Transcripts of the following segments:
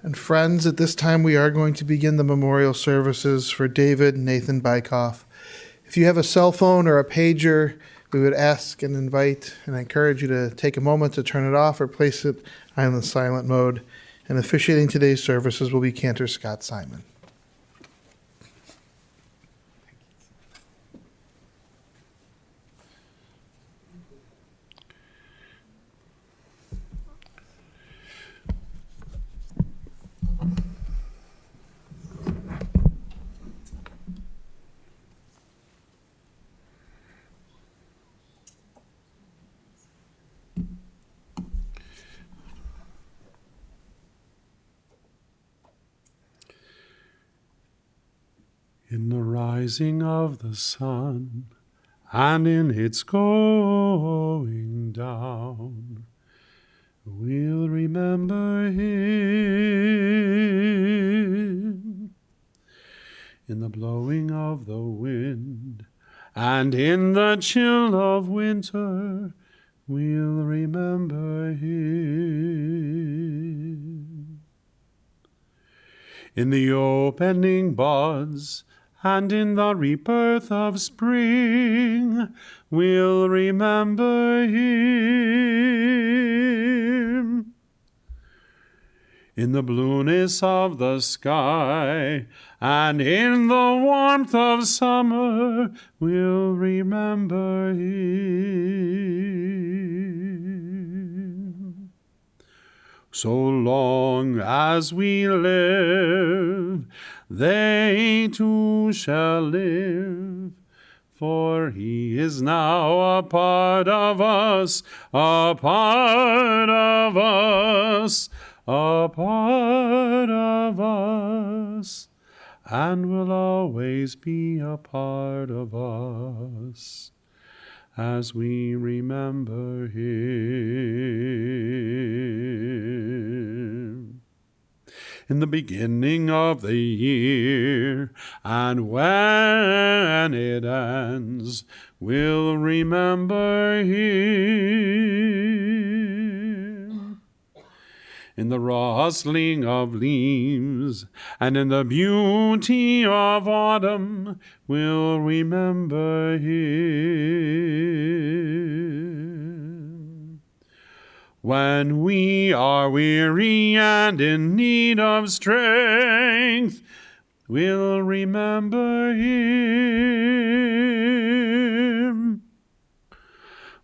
And friends, at this time we are going to begin the memorial services for David and Nathan Bykoff. If you have a cell phone or a pager, we would ask and invite and encourage you to take a moment to turn it off or place it on the silent mode. And officiating today's services will be Cantor Scott Simon. In the rising of the sun and in its going down, we'll remember him. In the blowing of the wind and in the chill of winter, we'll remember him. In the opening buds and in the rebirth of spring, we'll remember him. In the blueness of the sky and in the warmth of summer, we'll remember him. So long as we live, they too shall live, for he is now a part of us, a part of us, a part of us, and will always be a part of us as we remember him. In the beginning of the year, and when it ends, we'll remember him. In the rustling of leaves, and in the beauty of autumn, we'll remember him. When we are weary and in need of strength, we'll remember him.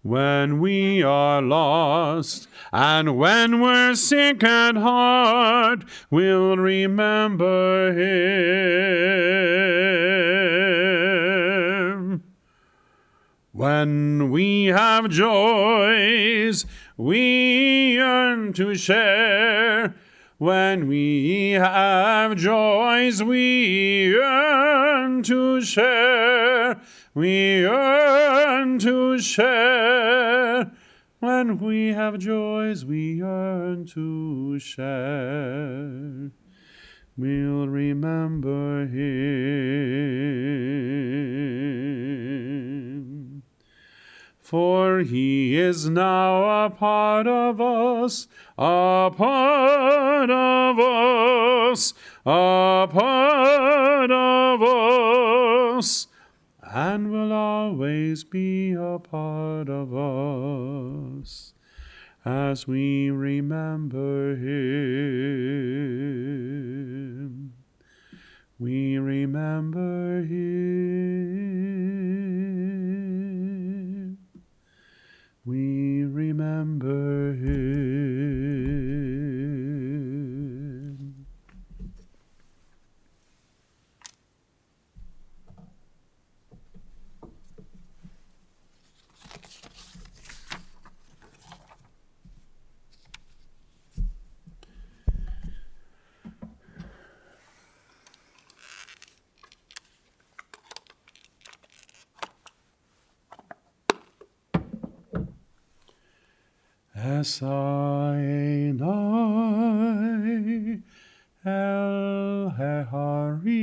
When we are lost and when we're sick at heart, we'll remember him. When we have joys we yearn to share, when we have joys we yearn to share, we yearn to share. When we have joys we yearn to share, we'll remember him. For he is now a part of us, a part of us, a part of us, and will always be a part of us as we remember him. We remember him. We remember him. Esainai el heharim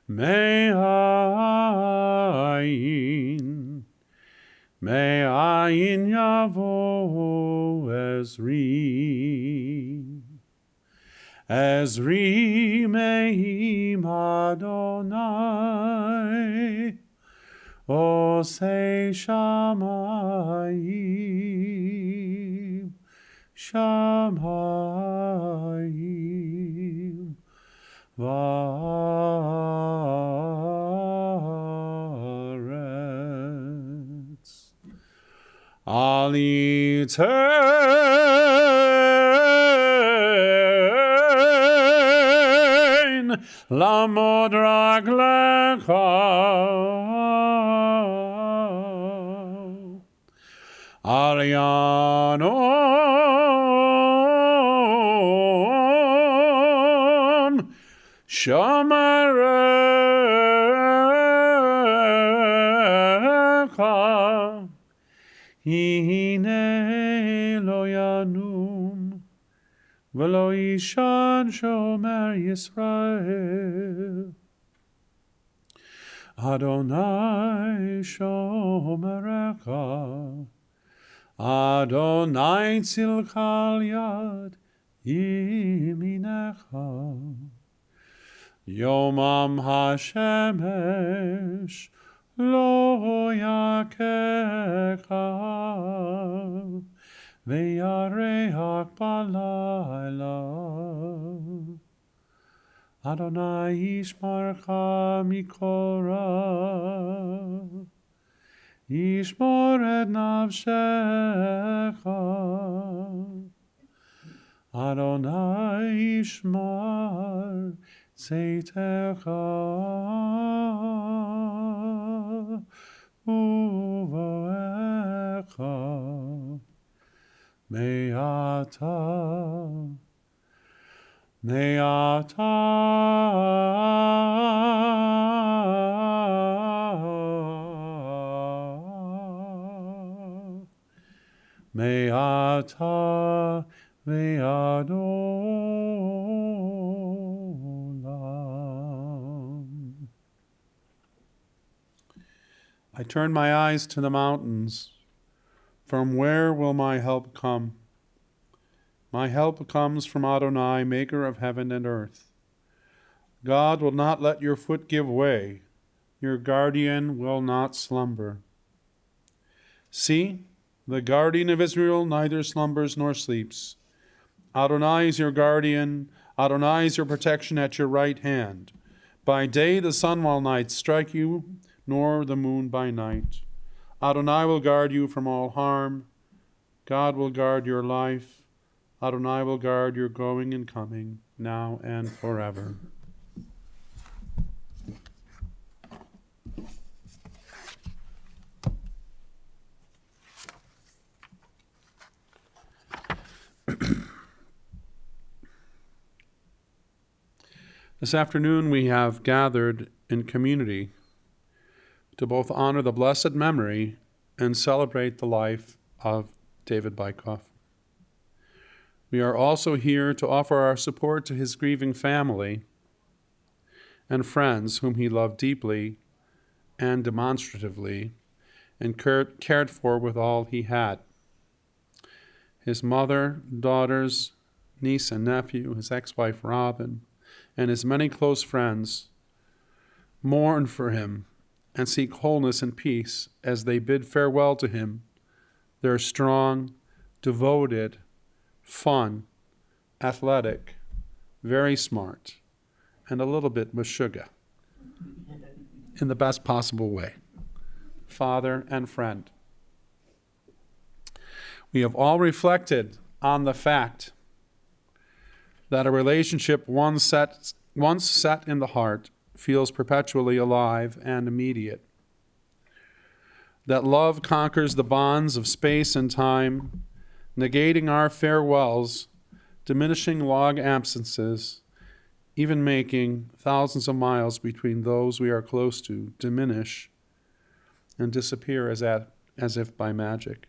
me'ayin yavo Ezri me'im Adonai, Osei shamayim, shamayim, va'aretz. Alitein lamod raglecha, Arianon shomerecha, hine lo yanum v'lo yishan shomer Yisrael. Adonai shomerecha, Adonai tzilcha al-yad yiminecha. Yomam hashemesh lo yakecha, ve'yareach balayla. Adonai yishmarcha mikol ra, yishmor et nafshecha. Adonai yishmar tzeitecha uvoecha. Me'ata ve'adolam. I turn my eyes to the mountains. From where will my help come? My help comes from Adonai, maker of heaven and earth. God will not let your foot give way. Your guardian will not slumber. See, the guardian of Israel neither slumbers nor sleeps. Adonai is your guardian. Adonai is your protection at your right hand. By day the sun will not strike you, nor the moon by night. Adonai will guard you from all harm. God will guard your life. Adonai will guard your going and coming, now and forever. This afternoon we have gathered in community to both honor the blessed memory and celebrate the life of David Bykoff. We are also here to offer our support to his grieving family and friends whom he loved deeply and demonstratively and cared for with all he had. His mother, daughters, niece and nephew, his ex-wife Robin, and his many close friends mourn for him and seek wholeness and peace as they bid farewell to him, their strong, devoted, fun, athletic, very smart, and a little bit meshuggah, in the best possible way, father and friend. We have all reflected on the fact that a relationship once set in the heart feels perpetually alive and immediate, that love conquers the bonds of space and time, negating our farewells, diminishing long absences, even making thousands of miles between those we are close to diminish and disappear as if by magic.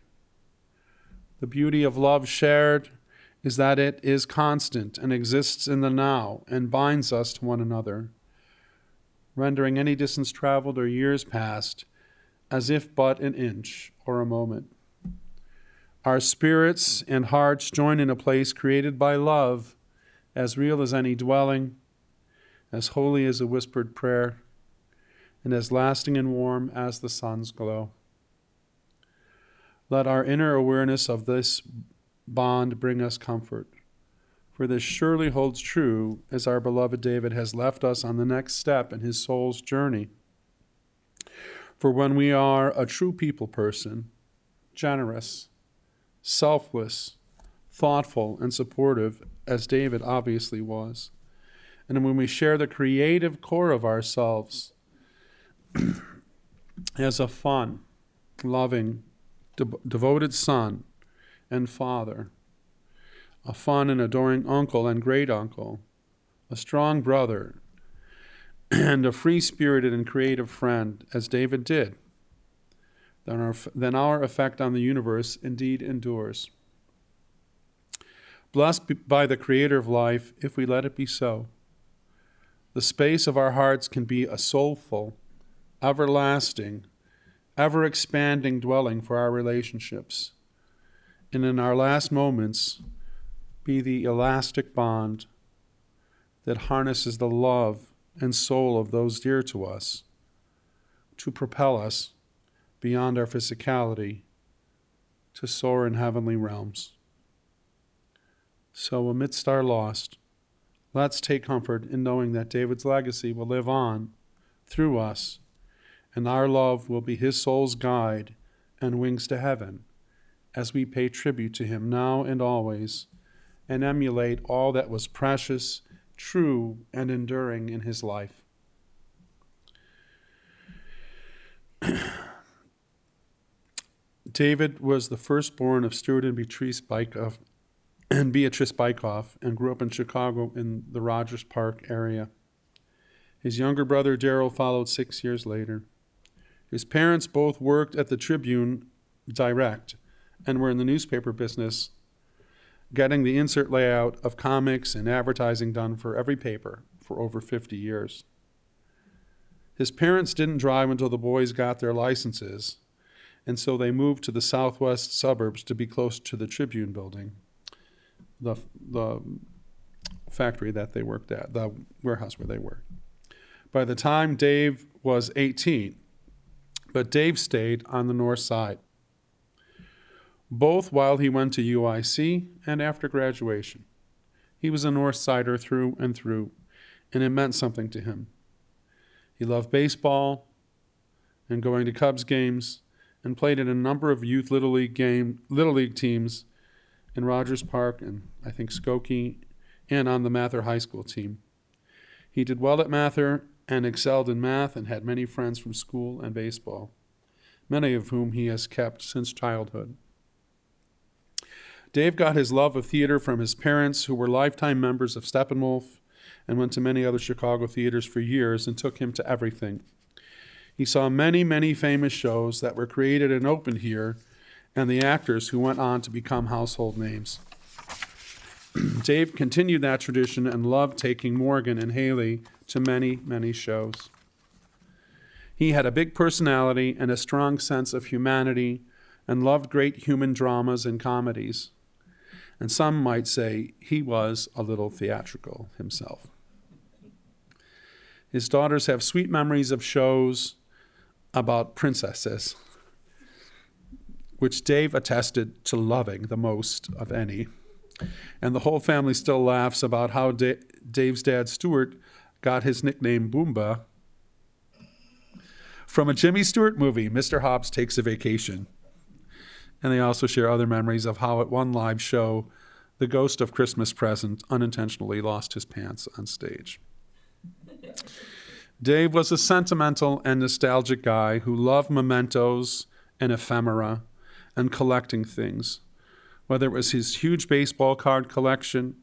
The beauty of love shared is that it is constant and exists in the now and binds us to one another, rendering any distance traveled or years past as if but an inch or a moment. Our spirits and hearts join in a place created by love, as real as any dwelling, as holy as a whispered prayer, and as lasting and warm as the sun's glow. Let our inner awareness of this bond bring us comfort, for this surely holds true as our beloved David has left us on the next step in his soul's journey. For when we are a true people person, generous, selfless, thoughtful, and supportive, as David obviously was, and when we share the creative core of ourselves as a fun, loving, devoted son and father, a fun and adoring uncle and great uncle, a strong brother, and a free-spirited and creative friend, as David did, then our effect on the universe indeed endures. Blessed by the Creator of life, if we let it be so, the space of our hearts can be a soulful, everlasting, ever-expanding dwelling for our relationships, and in our last moments be the elastic bond that harnesses the love and soul of those dear to us to propel us beyond our physicality to soar in heavenly realms. So amidst our loss, let's take comfort in knowing that David's legacy will live on through us, and our love will be his soul's guide and wings to heaven as we pay tribute to him now and always and emulate all that was precious, true, and enduring in his life. David was the firstborn of Stuart and Beatrice Bykoff and grew up in Chicago in the Rogers Park area. His younger brother Darryl followed 6 years later. His parents both worked at the Tribune Direct and were in the newspaper business, getting the insert layout of comics and advertising done for every paper for over 50 years. His parents didn't drive until the boys got their licenses, and so they moved to the southwest suburbs to be close to the Tribune building, the factory that they worked at, the warehouse where they worked. By the time Dave was 18, but Dave stayed on the north side, both while he went to UIC and after graduation. He was a North Sider through and through, and it meant something to him. He loved baseball and going to Cubs games and played in a number of youth Little League teams in Rogers Park and I think Skokie and on the Mather High School team. He did well at Mather and excelled in math and had many friends from school and baseball, many of whom he has kept since childhood. Dave got his love of theater from his parents, who were lifetime members of Steppenwolf and went to many other Chicago theaters for years and took him to everything. He saw many, many famous shows that were created and opened here, and the actors who went on to become household names. Dave continued that tradition and loved taking Morgan and Hailee to many, many shows. He had a big personality and a strong sense of humanity and loved great human dramas and comedies. And some might say he was a little theatrical himself. His daughters have sweet memories of shows about princesses, which Dave attested to loving the most of any. And the whole family still laughs about how Dave's dad, Stuart, got his nickname Boomba from a Jimmy Stewart movie, Mr. Hobbs Takes a Vacation. And they also share other memories of how at one live show, the ghost of Christmas Present unintentionally lost his pants on stage. Dave was a sentimental and nostalgic guy who loved mementos and ephemera and collecting things, whether it was his huge baseball card collection,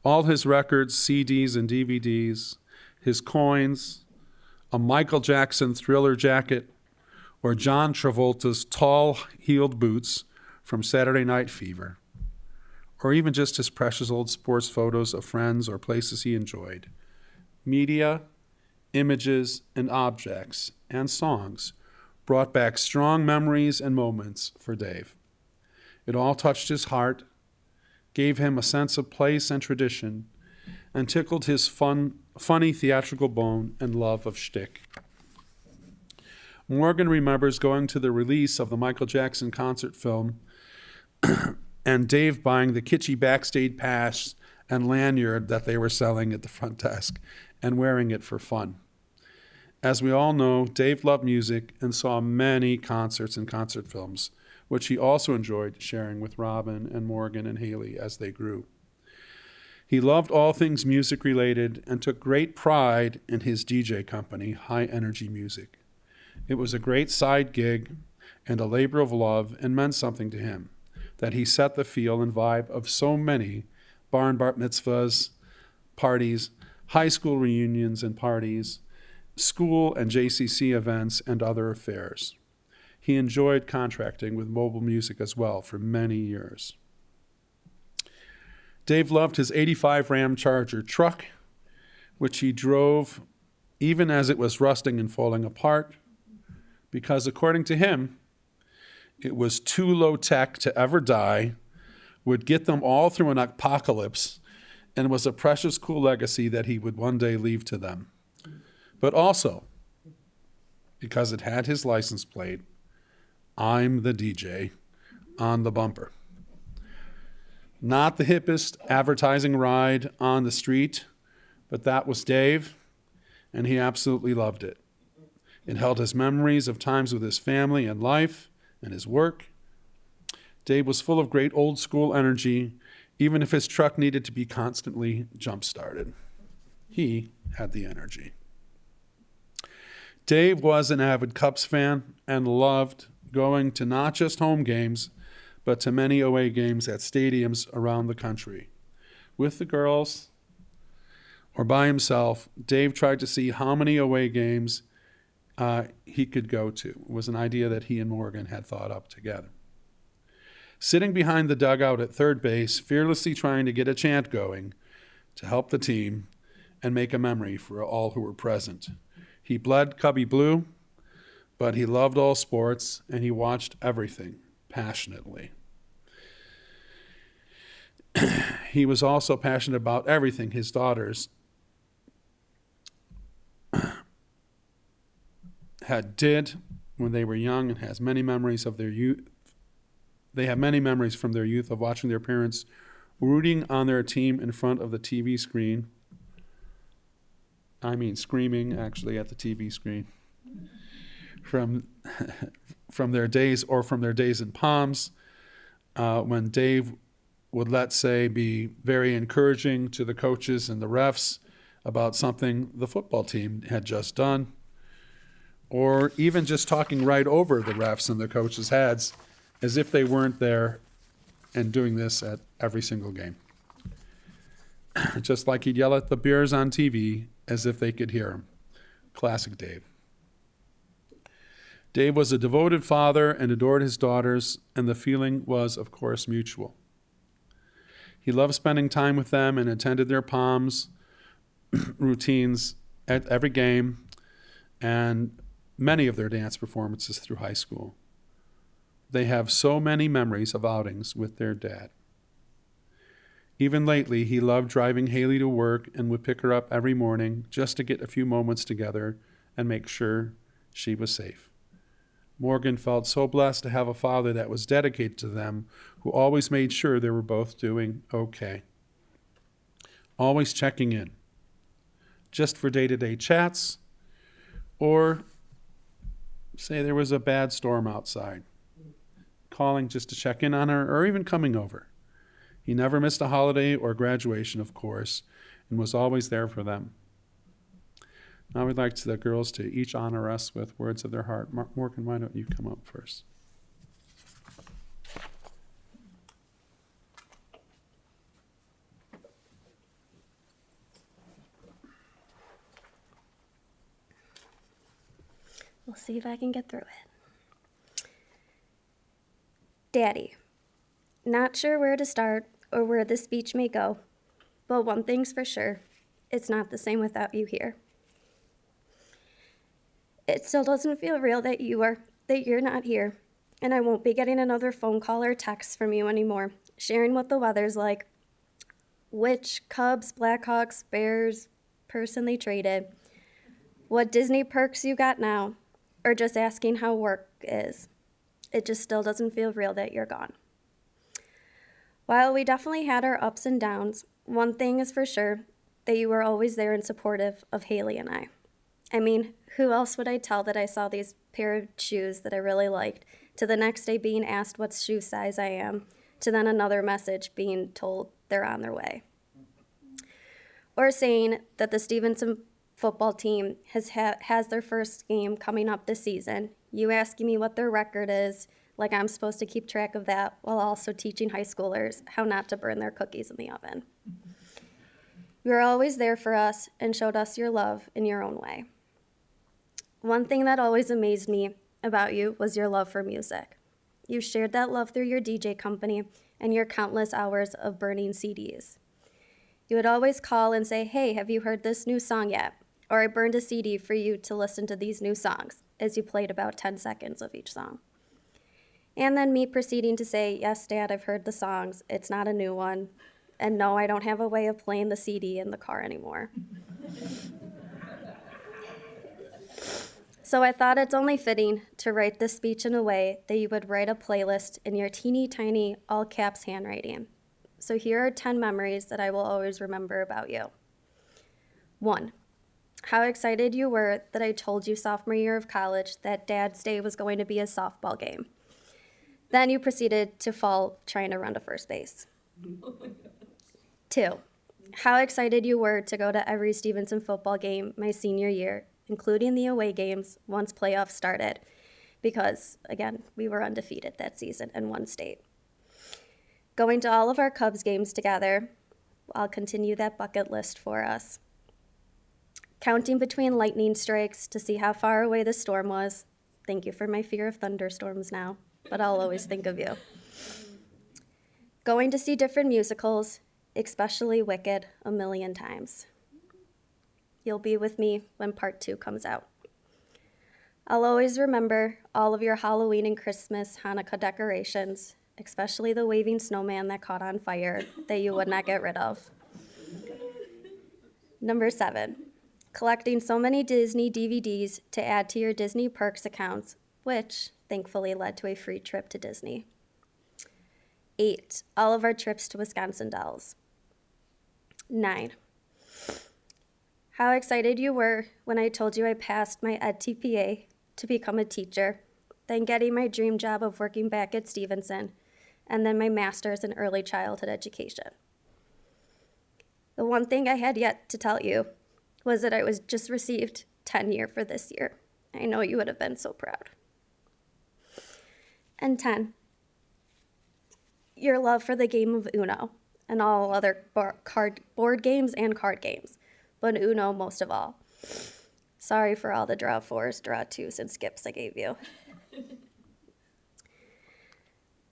all his records, CDs, and DVDs, his coins, a Michael Jackson Thriller jacket, or John Travolta's tall-heeled boots from Saturday Night Fever, or even just his precious old sports photos of friends or places he enjoyed. Media, images, and objects, and songs brought back strong memories and moments for Dave. It all touched his heart, gave him a sense of place and tradition, and tickled his funny theatrical bone and love of shtick. Morgan remembers going to the release of the Michael Jackson concert film and Dave buying the kitschy backstage pass and lanyard that they were selling at the front desk and wearing it for fun. As we all know, Dave loved music and saw many concerts and concert films, which he also enjoyed sharing with Robin and Morgan and Hailee as they grew. He loved all things music related and took great pride in his DJ company, High Energy Music. It was a great side gig and a labor of love and meant something to him, that he set the feel and vibe of so many barn bar mitzvahs, parties, high school reunions and parties, school and JCC events, and other affairs. He enjoyed contracting with mobile music as well for many years. Dave loved his '85 Ram Charger truck, which he drove even as it was rusting and falling apart, because according to him, it was too low tech to ever die, would get them all through an apocalypse, and was a precious cool legacy that he would one day leave to them. But also, because it had his license plate, "I'm the DJ," on the bumper. Not the hippest advertising ride on the street, but that was Dave, and he absolutely loved it. It held his memories of times with his family and life and his work. Dave was full of great old school energy, even if his truck needed to be constantly jump-started. He had the energy. Dave was an avid Cubs fan and loved going to not just home games, but to many away games at stadiums around the country. With the girls or by himself, Dave tried to see how many away games he could go to. It was an idea that he and Morgan had thought up together. Sitting behind the dugout at third base, fearlessly trying to get a chant going to help the team and make a memory for all who were present. He bled Cubby blue, but he loved all sports and he watched everything passionately. He was also passionate about everything his daughters did when they were young, and has many memories of their youth. They have many memories from their youth of watching their parents rooting on their team in front of the TV screen. I mean, screaming actually at the TV screen. From their days in Palms, when Dave would, let's say, be very encouraging to the coaches and the refs about something the football team had just done, or even just talking right over the refs and the coaches' heads as if they weren't there, and doing this at every single game. Just like he'd yell at the Bears on TV as if they could hear him. Classic Dave. Dave was a devoted father and adored his daughters, and the feeling was, of course, mutual. He loved spending time with them and attended their Palms routines at every game and many of their dance performances through high school. They have so many memories of outings with their dad. Even lately, he loved driving Hailee to work and would pick her up every morning just to get a few moments together and make sure she was safe. Morgan felt so blessed to have a father that was dedicated to them, who always made sure they were both doing okay. Always checking in, just for day-to-day chats, or say there was a bad storm outside, calling just to check in on her, or even coming over. He never missed a holiday or graduation, of course, and was always there for them. Now we'd like the girls to each honor us with words of their heart. Morgan, why don't you come up first? We'll see if I can get through it. Daddy, not sure where to start or where this speech may go, but one thing's for sure, it's not the same without you here. It still doesn't feel real that you're not here, And I won't be getting another phone call or text from you anymore, sharing what the weather's like, which Cubs, Blackhawks, Bears person they traded, what Disney perks you got now, or just asking how work is. It just still doesn't feel real that you're gone. While we definitely had our ups and downs, one thing is for sure, that you were always there and supportive of Hailee and I. I mean, who else would I tell that I saw these pair of shoes that I really liked, to the next day being asked what shoe size I am, to then another message being told they're on their way. Or saying that the Stevenson football team has their first game coming up this season, you asking me what their record is, like I'm supposed to keep track of that, while also teaching high schoolers how not to burn their cookies in the oven. You were always there for us and showed us your love in your own way. One thing that always amazed me about you was your love for music. You shared that love through your DJ company and your countless hours of burning CDs. You would always call and say, "Hey, have you heard this new song yet?" Or "I burned a CD for you to listen to these new songs," as you played about 10 seconds of each song. And then me proceeding to say, "Yes, Dad, I've heard the songs. It's not a new one. And no, I don't have a way of playing the CD in the car anymore." So I thought it's only fitting to write this speech in a way that you would write a playlist in your teeny tiny all caps handwriting. So here are 10 memories that I will always remember about you. 1, how excited you were that I told you sophomore year of college that Dad's Day was going to be a softball game. Then you proceeded to fall trying to run to first base. 2, how excited you were to go to every Stevenson football game my senior year, including the away games once playoffs started, because, again, we were undefeated that season and won state. Going to all of our Cubs games together, I'll continue that bucket list for us. Counting between lightning strikes to see how far away the storm was. Thank you for my fear of thunderstorms now, but I'll always think of you. Going to see different musicals, especially Wicked, a million times. You'll be with me when part 2 comes out. I'll always remember all of your Halloween and Christmas Hanukkah decorations, especially the waving snowman that caught on fire that you would not get rid of. Number 7, collecting so many Disney DVDs to add to your Disney Perks accounts, which thankfully led to a free trip to Disney. 8, all of our trips to Wisconsin Dells. 9, how excited you were when I told you I passed my EdTPA to become a teacher, then getting my dream job of working back at Stevenson, and then my master's in early childhood education. The one thing I had yet to tell you was that I was just received tenure for this year. I know you would have been so proud. And 10, your love for the game of Uno and all other board games and card games, but Uno most of all. Sorry for all the draw 4s, draw 2s, and skips I gave you.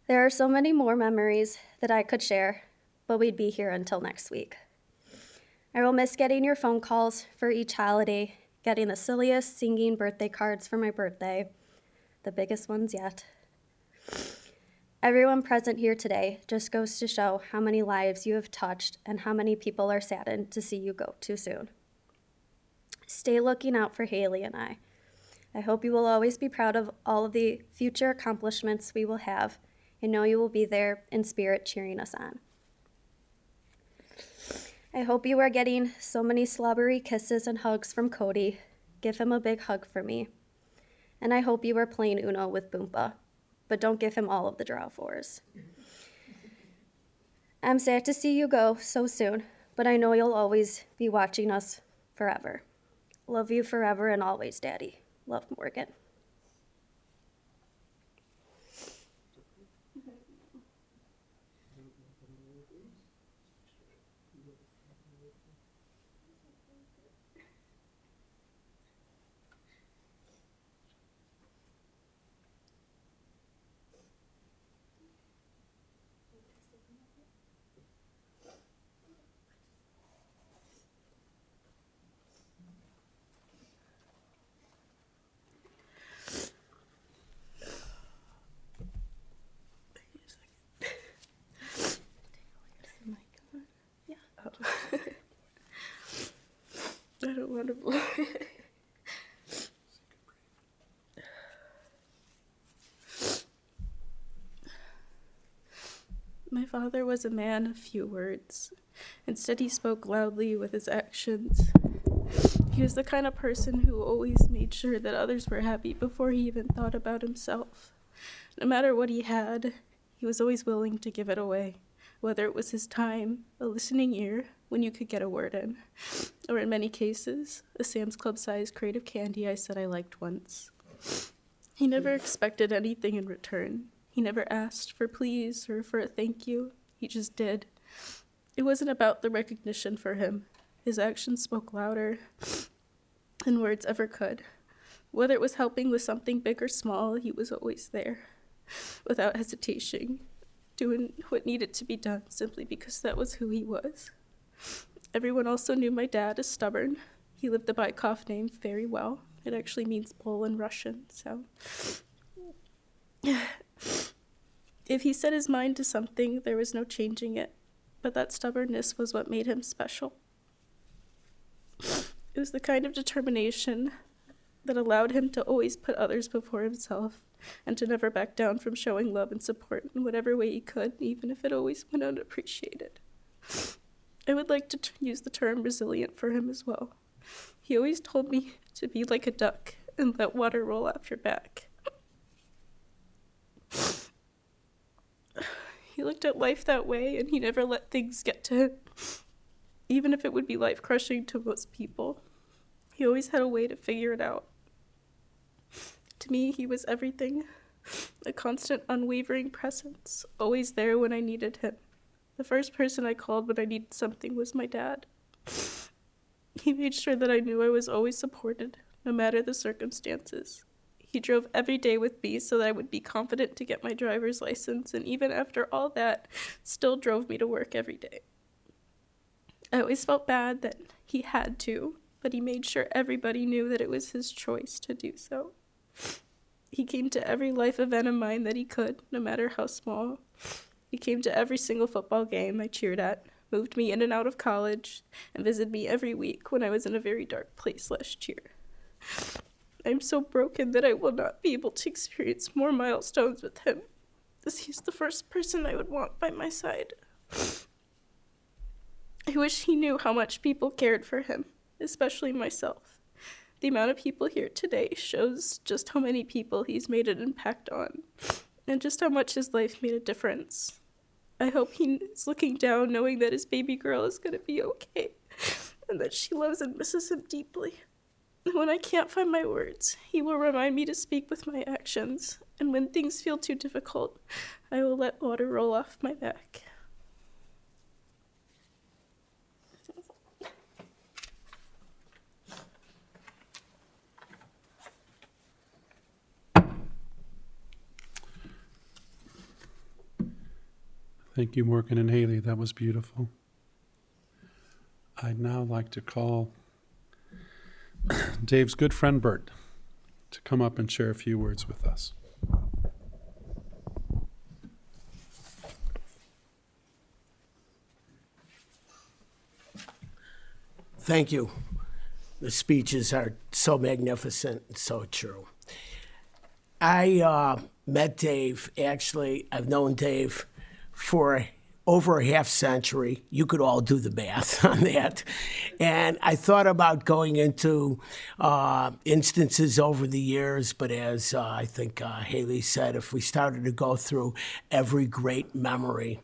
There are so many more memories that I could share, but we'd be here until next week. I will miss getting your phone calls for each holiday, getting the silliest singing birthday cards for my birthday, the biggest ones yet. Everyone present here today just goes to show how many lives you have touched and how many people are saddened to see you go too soon. Stay looking out for Hailee and I. I hope you will always be proud of all of the future accomplishments we will have, and know you will be there in spirit cheering us on. I hope you are getting so many slobbery kisses and hugs from Cody. Give him a big hug for me. And I hope you are playing Uno with Boompa, but don't give him all of the draw 4s. I'm sad to see you go so soon, but I know you'll always be watching us forever. Love you forever and always, Daddy. Love, Morgan. My father was a man of few words. Instead, he spoke loudly with his actions. He was the kind of person who always made sure that others were happy before he even thought about himself. No matter what he had, he was always willing to give it away, whether it was his time, a listening ear when you could get a word in, or in many cases, a Sam's Club-sized crate of candy I said I liked once. He never expected anything in return. He never asked for please or for a thank you. He just did. It wasn't about the recognition for him. His actions spoke louder than words ever could. Whether it was helping with something big or small, he was always there, without hesitation, doing what needed to be done simply because that was who he was. Everyone also knew my dad as stubborn. He lived the Bykoff name very well. It actually means bull in Russian, so... If he set his mind to something, there was no changing it. But that stubbornness was what made him special. It was the kind of determination that allowed him to always put others before himself and to never back down from showing love and support in whatever way he could, even if it always went unappreciated. I would like to use the term resilient for him as well. He always told me to be like a duck and let water roll off your back. He looked at life that way, and he never let things get to him, even if it would be life-crushing to most people. He always had a way to figure it out. To me, he was everything, a constant, unwavering presence, always there when I needed him. The first person I called when I needed something was my dad. He made sure that I knew I was always supported, no matter the circumstances. He drove every day with me so that I would be confident to get my driver's license, and even after all that, still drove me to work every day. I always felt bad that he had to, but he made sure everybody knew that it was his choice to do so. He came to every life event of mine that he could, no matter how small. He came to every single football game I cheered at, moved me in and out of college, and visited me every week when I was in a very dark place last year. I'm so broken that I will not be able to experience more milestones with him, as he's the first person I would want by my side. I wish he knew how much people cared for him, especially myself. The amount of people here today shows just how many people he's made an impact on, and just how much his life made a difference. I hope he's looking down knowing that his baby girl is going to be okay, and that she loves and misses him deeply. When I can't find my words, he will remind me to speak with my actions, and when things feel too difficult, I will let water roll off my back. Thank you, Morgan and Hailee. That was beautiful. I'd now like to call Dave's good friend Bert to come up and share a few words with us. Thank you. The speeches are so magnificent and so true. I met Dave, actually, I've known Dave for over a half century. You could all do the math on that. And I thought about going into instances over the years, but as I think Hailee said, if we started to go through every great memory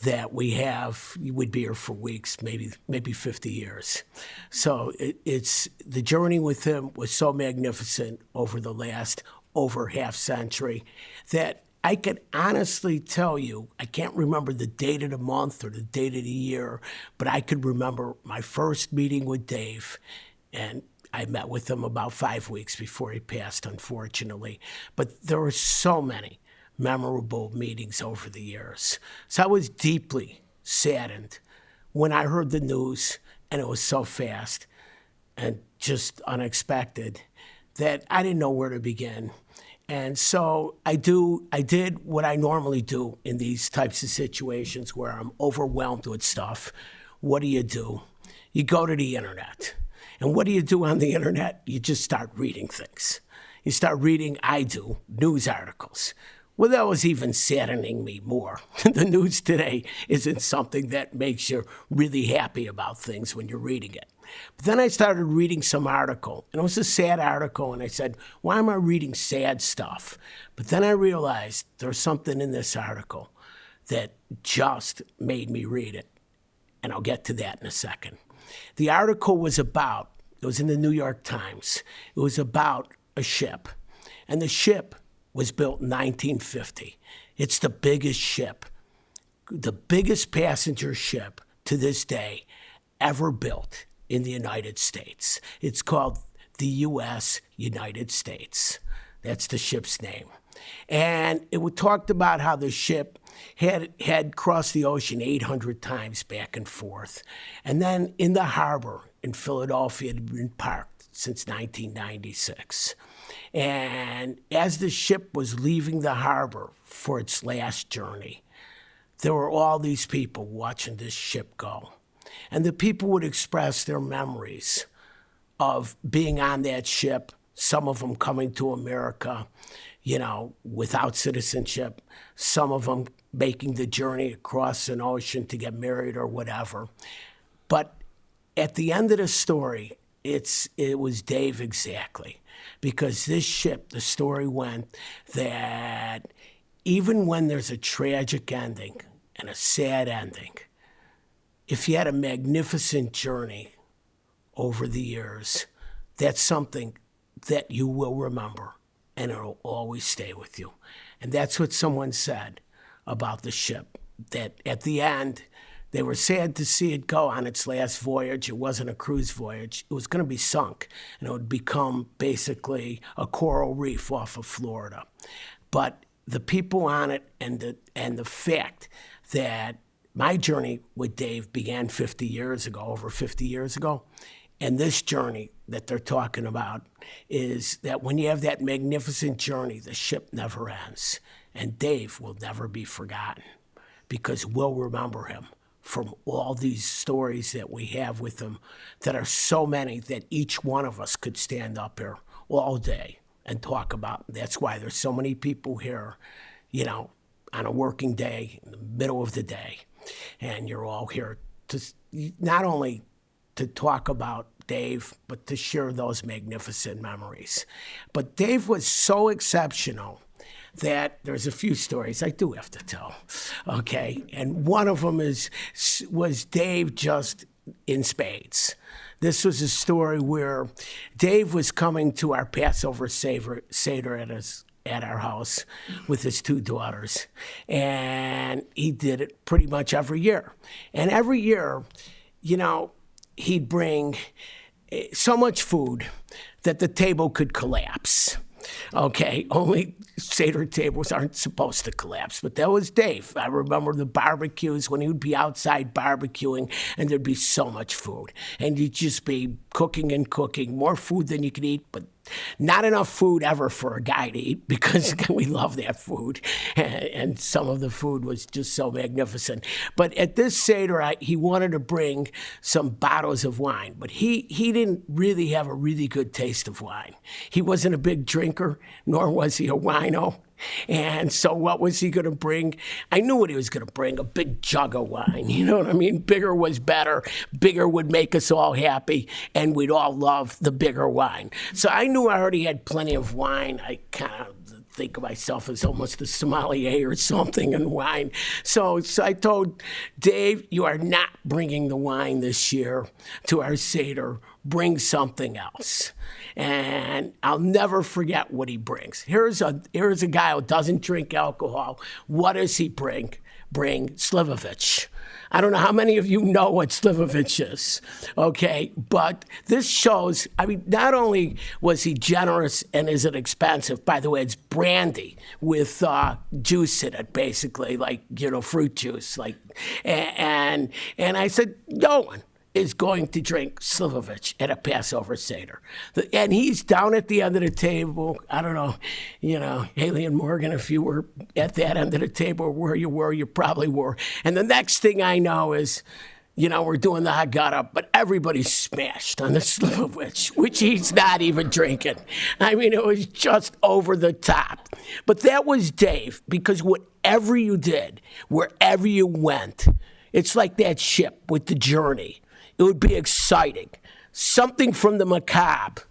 that we have, we'd be here for weeks, maybe 50 years. So it's the journey with him was so magnificent over the last over half century that I can honestly tell you, I can't remember the date of the month or the date of the year, but I could remember my first meeting with Dave, and I met with him about 5 weeks before he passed, unfortunately. But there were so many memorable meetings over the years. So I was deeply saddened when I heard the news, and it was so fast and just unexpected that I didn't know where to begin. And so I did what I normally do in these types of situations where I'm overwhelmed with stuff. What do? You go to the internet. And what do you do on the internet? You just start reading things. You start reading, I do, news articles. Well, that was even saddening me more. The news today isn't something that makes you really happy about things when you're reading it. But then I started reading some article, and it was a sad article, and I said, why am I reading sad stuff? But then I realized there's something in this article that just made me read it, and I'll get to that in a second. The article was about, it was in the New York Times, it was about a ship, and the ship was built in 1950. It's the biggest ship, the biggest passenger ship to this day ever built in the United States. It's called the U.S. United States. That's the ship's name. And it talked about how the ship had crossed the ocean 800 times back and forth. And then in the harbor in Philadelphia, it had been parked since 1996. And as the ship was leaving the harbor for its last journey, there were all these people watching this ship go. And the people would express their memories of being on that ship, some of them coming to America, without citizenship, some of them making the journey across an ocean to get married or whatever. But at the end of the story, it was Dave exactly. Because this ship, the story went that even when there's a tragic ending and a sad ending, if you had a magnificent journey over the years, that's something that you will remember and it'll always stay with you. And that's what someone said about the ship, that at the end, they were sad to see it go on its last voyage. It wasn't a cruise voyage. It was going to be sunk, and it would become basically a coral reef off of Florida. But the people on it and the fact that my journey with Dave began 50 years ago, over 50 years ago, and this journey that they're talking about is that when you have that magnificent journey, the ship never ends. And Dave will never be forgotten because we'll remember him from all these stories that we have with him that are so many that each one of us could stand up here all day and talk about. That's why there's so many people here, on a working day, in the middle of the day. And you're all here to not only to talk about Dave, but to share those magnificent memories. But Dave was so exceptional that there's a few stories I do have to tell, okay? And one of them was Dave just in spades. This was a story where Dave was coming to our Passover Seder at our house with his two daughters, and he did it pretty much every year. And every year, he'd bring so much food that the table could collapse. Okay, only Seder tables aren't supposed to collapse, but that was Dave. I remember the barbecues when he would be outside barbecuing and there'd be so much food. And you'd just be cooking and cooking, more food than you could eat, but not enough food ever for a guy to eat because we love that food. And some of the food was just so magnificent. But at this Seder, he wanted to bring some bottles of wine, but he didn't really have a really good taste of wine. He wasn't a big drinker, nor was he a wino. And so what was he going to bring? I knew what he was going to bring, a big jug of wine. You know what I mean? Bigger was better. Bigger would make us all happy, and we'd all love the bigger wine. So I knew I already had plenty of wine. I kind of think of myself as almost a sommelier or something in wine. So I told Dave, you are not bringing the wine this year to our Seder. Bring something else. And I'll never forget what he brings. Here's a guy who doesn't drink alcohol. What does he bring? Bring Slivovich. I don't know how many of you know what Slivovich is, okay? But this shows, not only was he generous and is it expensive, by the way, it's brandy with juice in it, basically, like, fruit juice. And I said, no one is going to drink Slivovich at a Passover Seder. And he's down at the end of the table. I don't know, Hailee and Morgan, if you were at that end of the table where you were, you probably were. And the next thing I know is, we're doing the Haggadah, but everybody's smashed on the Slivovich, which he's not even drinking. I mean, it was just over the top. But that was Dave, because whatever you did, wherever you went, it's like that ship with the journey. It would be exciting. Something from the macabre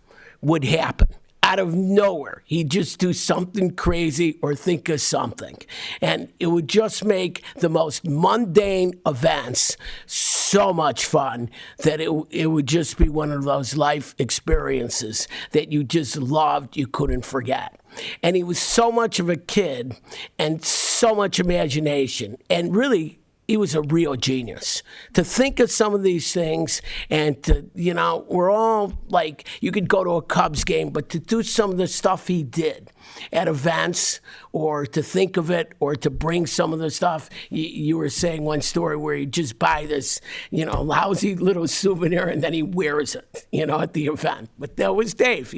would happen. Out of nowhere, he'd just do something crazy or think of something. And it would just make the most mundane events so much fun that it would just be one of those life experiences that you just loved, you couldn't forget. And he was so much of a kid and so much imagination. And really, he was a real genius. To think of some of these things and to, we're all like, you could go to a Cubs game, but to do some of the stuff he did at events or to think of it or to bring some of the stuff, you were saying one story where you just buy this, lousy little souvenir and then he wears it, at the event. But that was Dave.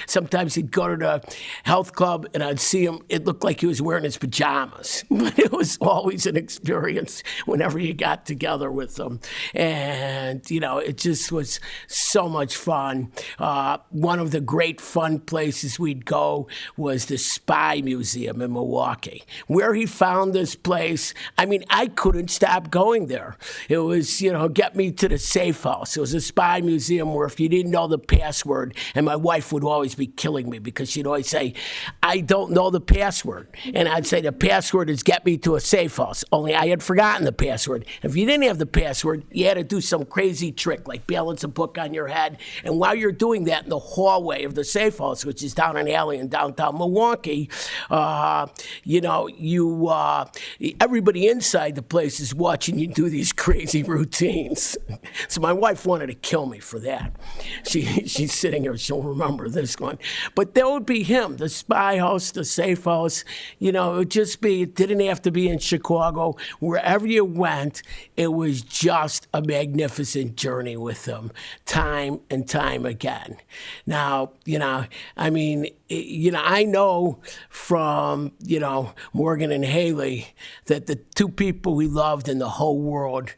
Sometimes he'd go to the health club and I'd see him, it looked like he was wearing his pajamas, but it was always an experience whenever you got together with them. And, it just was so much fun. One of the great fun places we'd go was the Spy Museum in Milwaukee. Where he found this place, I couldn't stop going there. It was, get me to the safe house. It was a spy museum where if you didn't know the password, and my wife would always be killing me because she'd always say, I don't know the password. And I'd say the password is get me to a safe house. Only I had forgotten the password. If you didn't have the password, you had to do some crazy trick like balance a book on your head. And while you're doing that in the hallway of the safe house, which is down an alley in downtown Milwaukee, everybody inside the place is watching you do these crazy routines. So my wife wanted to kill me for that. She's sitting here, she'll remember this one. But that would be him, the spy house, the safe house. It would just be, it didn't have to be in Chicago. Wherever you went, it was just a magnificent journey with him, time and time again. Now, I know from, Morgan and Hailee that the two people he loved in the whole world,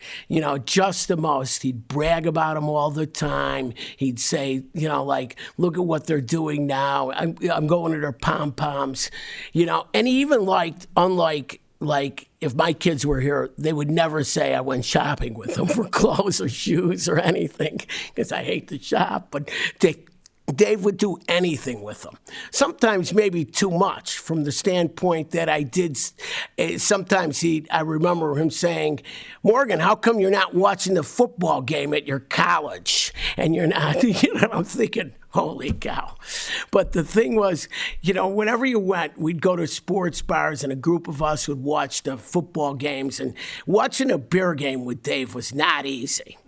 just the most. He'd brag about them all the time. He'd say, look at what they're doing now. I'm going to their pom-poms, and he even liked, unlike, if my kids were here, they would never say I went shopping with them for clothes or shoes or anything, because I hate to shop, but Dave would do anything with them. Sometimes maybe too much from the standpoint that I did. Sometimes I remember him saying, Morgan, how come you're not watching the football game at your college? And you're not, I'm thinking, holy cow. But the thing was, whenever you went, we'd go to sports bars and a group of us would watch the football games. And watching a beer game with Dave was not easy.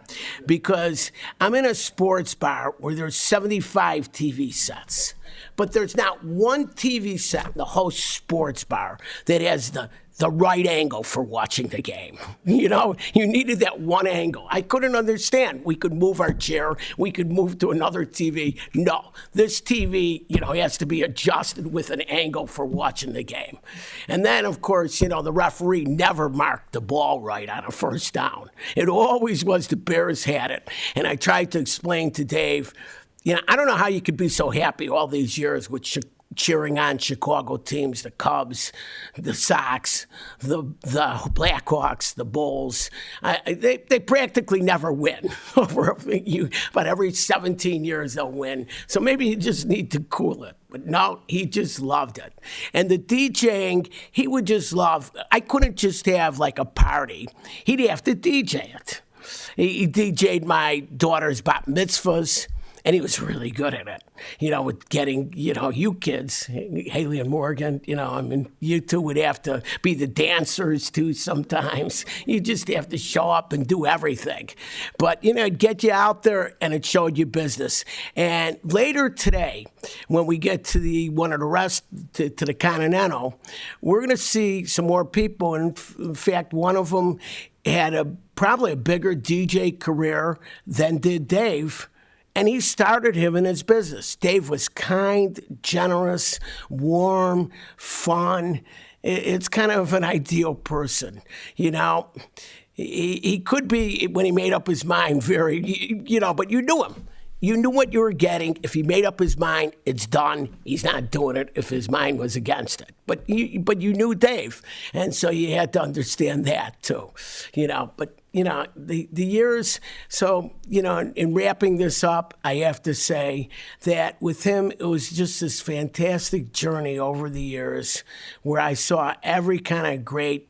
Because I'm in a sports bar where there's 75 TV sets, but there's not one TV set in the whole sports bar that has the right angle for watching the game. You needed that one angle. I couldn't understand. We could move our chair. We could move to another TV. No, this TV, has to be adjusted with an angle for watching the game. And then, of course, the referee never marked the ball right on a first down. It always was the Bears had it. And I tried to explain to Dave, I don't know how you could be so happy all these years with cheering on Chicago teams, the Cubs, the Sox, the Blackhawks, the Bulls. They practically never win. But every 17 years they'll win. So maybe you just need to cool it. But no, he just loved it. And the DJing, he would just love. I couldn't just have like a party. He'd have to DJ it. He DJ'd my daughter's bat mitzvahs. And he was really good at it, with getting, you kids, Hailee and Morgan, you two would have to be the dancers too sometimes. You just have to show up and do everything. But, it'd get you out there and it showed you business. And later today, when we get to one of the rest, to the Continental, we're going to see some more people. And in fact, one of them had probably a bigger DJ career than did Dave. And he started him in his business. Dave was kind, generous, warm, fun. It's kind of an ideal person, he could be, when he made up his mind, very, but you knew him. You knew what you were getting. If he made up his mind, it's done. He's not doing it if his mind was against it. But you knew Dave, and so you had to understand that too, But the years. So in wrapping this up, I have to say that with him, it was just this fantastic journey over the years, where I saw every kind of great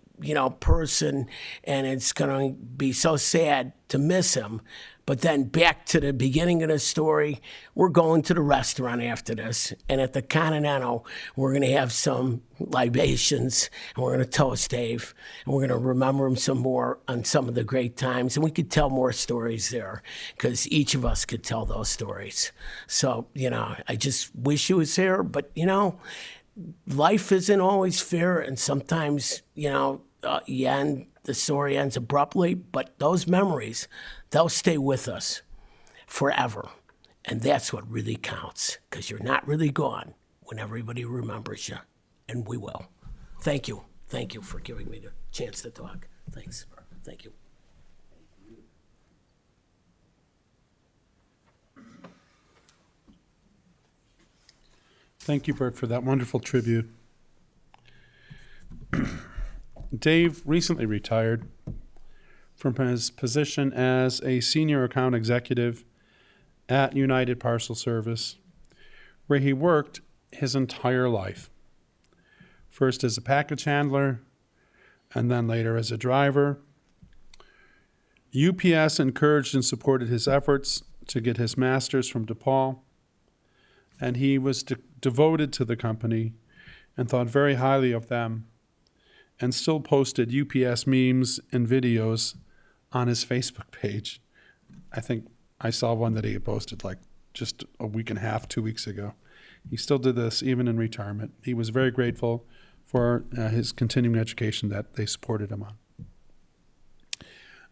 person, and it's going to be so sad to miss him. But then back to the beginning of the story, we're going to the restaurant after this. And at the Continental, we're going to have some libations, and we're going to toast Dave, and we're going to remember him some more on some of the great times. And we could tell more stories there, because each of us could tell those stories. So, I just wish he was here. But, life isn't always fair, and sometimes, the story ends abruptly, but those memories, they'll stay with us forever. And that's what really counts, because you're not really gone when everybody remembers you, and we will. Thank you. Thank you for giving me the chance to talk. Thanks. Thank you. Thank you, Bert, for that wonderful tribute. Dave recently retired from his position as a senior account executive at United Parcel Service, where he worked his entire life. First as a package handler, and then later as a driver. UPS encouraged and supported his efforts to get his master's from DePaul, and he was devoted to the company and thought very highly of them, and still posted UPS memes and videos on his Facebook page. I think I saw one that he had posted like just a week and a half, 2 weeks ago. He still did this even in retirement. He was very grateful for his continuing education that they supported him on.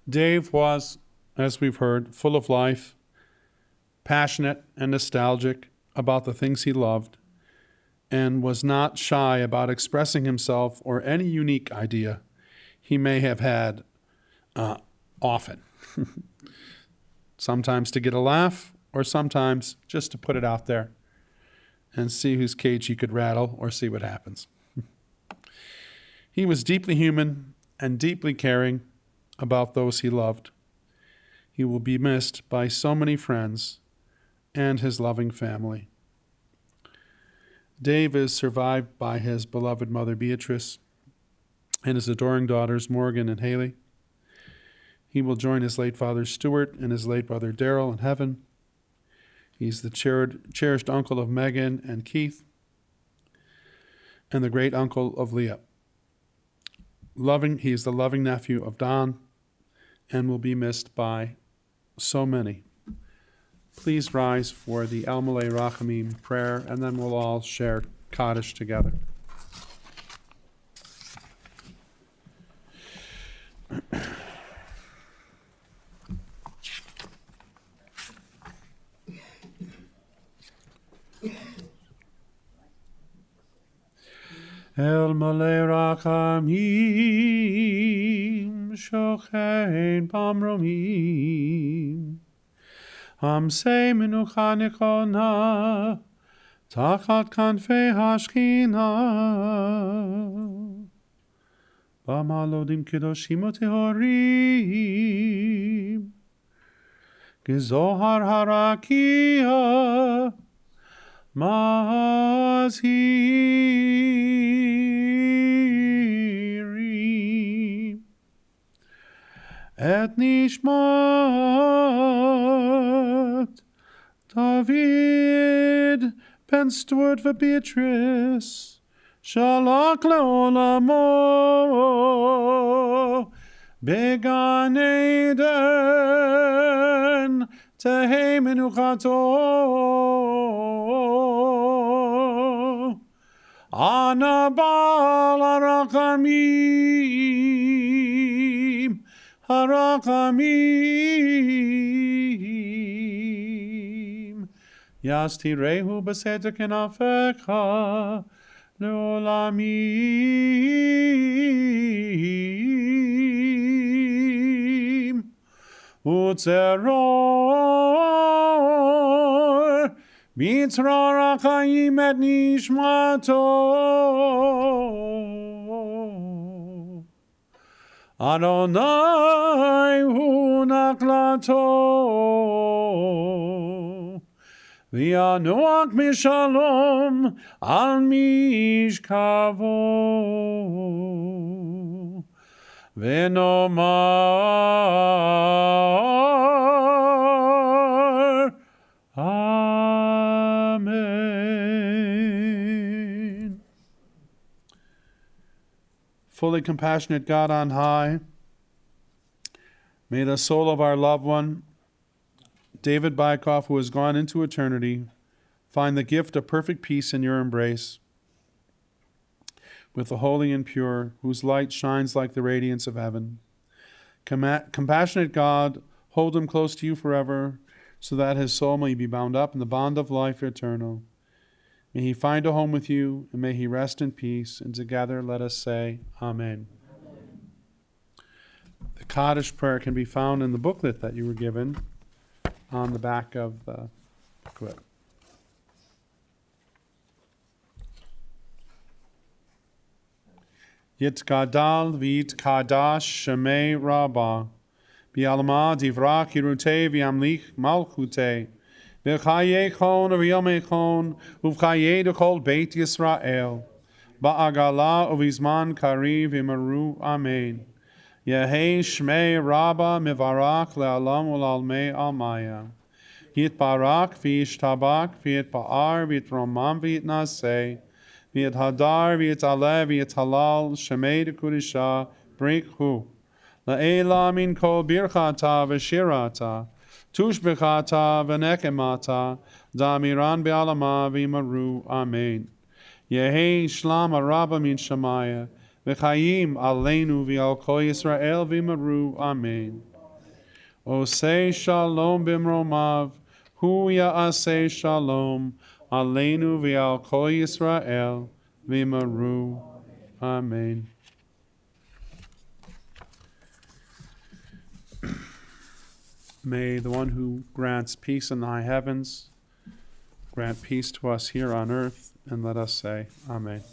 Dave was, as we've heard, full of life, passionate and nostalgic about the things he loved, and was not shy about expressing himself or any unique idea he may have had often. Sometimes to get a laugh, or sometimes just to put it out there and see whose cage he could rattle or see what happens. He was deeply human and deeply caring about those he loved. He will be missed by so many friends and his loving family. Dave is survived by his beloved mother, Beatrice, and his adoring daughters, Morgan and Hailee. He will join his late father, Stuart, and his late brother, Darryl, in heaven. He's the cherished uncle of Megan and Keith, and the great uncle of Leah. He is the loving nephew of Don, and will be missed by so many. Please rise for the El Malay Rachamim prayer, and then we'll all share Kaddish together. El Malay Rachamim Shochein Bamromim Amsei Menucha Nechona Tachat Kanfei Hashchina Bamalodim Kedoshim Utehorim Gezohar Harakia Mazhirim Et Nishmat David Ben Stuart Beatrice Shalach Leolamo Began Eden Tehei Menuchato Anabal Harachamim Yastirehu Beseta Kenafecha Leolamim Utzeror Bitzror HaChaim et Nishmato Adonai hu naklato V'yanuach mishalom al mishkavo V'nomar Amen. Fully compassionate God on high, may the soul of our loved one, David Bykoff, who has gone into eternity, find the gift of perfect peace in your embrace with the holy and pure, whose light shines like the radiance of heaven. Compassionate God, hold him close to you forever, so that his soul may be bound up in the bond of life eternal. May he find a home with you, and may he rest in peace. And together let us say, Amen. The Kaddish prayer can be found in the booklet that you were given on the back of the booklet. Yitkadal v'yitkadash shemei Rabbah, Bi'alma divra kirute v'yamlich malchute, V'chayechon v'yomechon, Uv'chaye d'kol Beit Yisrael, Ba'agala uv'izman kariv v'maru Amen. Yehei shmei Rabbah mivarak le'alam u'lalmei almaya. Yitbarak v'yishtabak v'yitba'ar v'yitromam v'yitnaseh, v'yithadar v'yitaleh v'yithalal shemei d'kudisha brikhu. La'ela min kol birchata v'shirata, tushbechata v'nekemata, damiran be'alama v'maru Amen. Yehei shlam araba min shamaya, v'chayim aleinu v'al kol Yisrael v'maru Amen. Osei shalom b'mromav, hu ya'aseh shalom, aleinu v'al kol Yisrael v'maru Amen. May the one who grants peace in the high heavens grant peace to us here on earth, and let us say, Amen.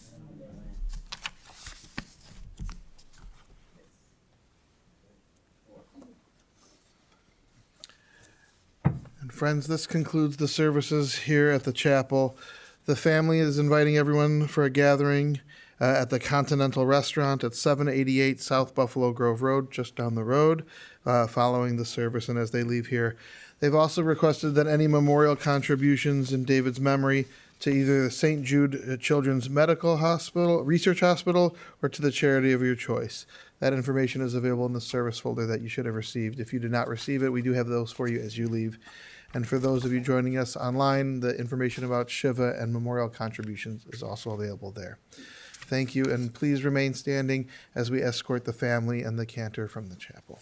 And friends, this concludes the services here at the chapel. The family is inviting everyone for a gathering at the Continental Restaurant at 788 South Buffalo Grove Road, just down the road, following the service and as they leave here. They've also requested that any memorial contributions in David's memory to either the St. Jude Children's Medical Hospital, Research Hospital, or to the charity of your choice. That information is available in the service folder that you should have received. If you did not receive it, we do have those for you as you leave. And for those of you joining us online, the information about Shiva and memorial contributions is also available there. Thank you, and please remain standing as we escort the family and the cantor from the chapel.